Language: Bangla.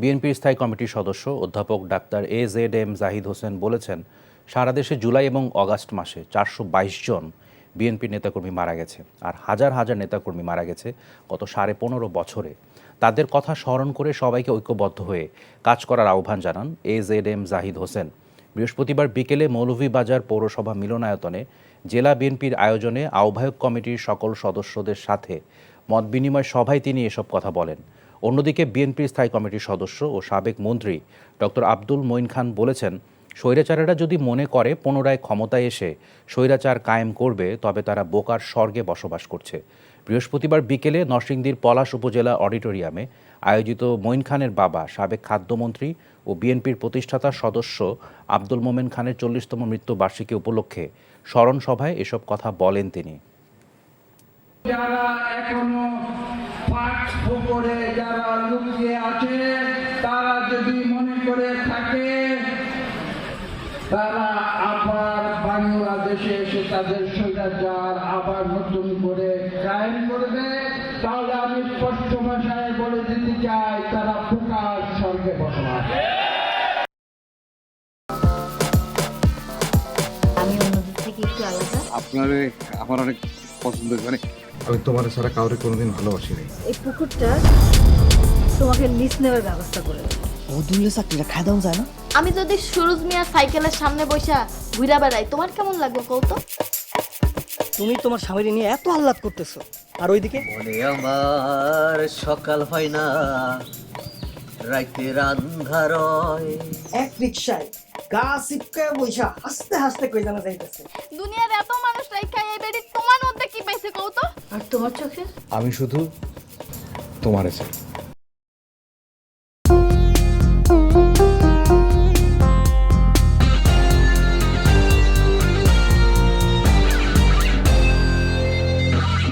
বিএনপির স্থায়ী কমিটির সদস্য অধ্যাপক ডাক্তার AZM জাহিদ হোসেন বলেছেন, সারা দেশে জুলাই এবং আগস্ট মাসে 422 জন বিএনপির নেতাকর্মী মারা গেছে, আর হাজার হাজার নেতাকর্মী মারা গেছে গত 15.5 বছরে। তাদের কথা স্মরণ করে সবাইকে ঐক্যবদ্ধ হয়ে কাজ করার আহ্বান জানান AZM জাহিদ হোসেন। বৃহস্পতিবার বিকেলে মৌলভীবাজার পৌরসভা মিলনায়তনে জেলা বিএনপির আয়োজনে আহ্বায়ক কমিটির সকল সদস্যদের সাথে মত বিনিময় সভায় তিনি এসব কথা বলেন। অন্যদিকে বিএনপির স্থায়ী কমিটির সদস্য ও সাবেক মন্ত্রী ডক্টর আব্দুল মঈন খান বলেছেন, স্বৈরাচারেরা যদি মনে করে পুনরায় ক্ষমতায় এসে স্বৈরাচার কায়েম করবে, তবে তারা বোকার স্বর্গে বসবাস করছে। বৃহস্পতিবার বিকেলে নরসিংদীর পলাশ উপজেলা অডিটোরিয়ামে আয়োজিত মঈন খানের বাবা সাবেক খাদ্যমন্ত্রী ও বিএনপির প্রতিষ্ঠাতা সদস্য আব্দুল মোমেন খানের 40তম মৃত্যুবার্ষিকী উপলক্ষে স্মরণ সভায় এসব কথা বলেন তিনি। যারা এখনো পাঠ পুকুরে যারা লুকিয়ে আছে, তারা যদি মনে করে থাকে তারা আবার বাংলাদেশে এসে তাদের স্বৈরাচার আবার নতুন করে কায়েম করবে, তাহলে আমি স্পষ্ট ভাষায় বলে দিতে চাই, তারা প্রকাশ স্বর্গে বসবাস। আমি অন্যদের থেকে একটু আলাদা। আমার অনেক পছন্দ, মানে আমি তোমার ছাড়া কাউরে কোনোদিন ভালোবাসি নাই। এই পুকুরটা তোমাকে লিজ নেওয়ার ব্যবস্থা করে দেব। বদুল্লে চাকরিটা খাই দাও যায় না? আমি যদি সুরজ মিয়ার সাইকেলের সামনে বসা ঘুরা বেড়াই, তোমার কেমন লাগবে কৌতো? তুমি তোমার স্বামীর নিয়ে এত আহ্লাদ করতেছো, আর ওইদিকে বলে আমার সকাল হয় না, রাইতের আন্ধার হয়। এক রিকশায় গা সিপকে বইসা হাসতে হাসতে কই জানা যাইতেছে। দুনিয়ার এত মানুষ রাইখা এই বেড়ি তোমার মধ্যে কি পাইছে কৌতো? আর তোমার চোখে আমি শুধু তোমার চাই।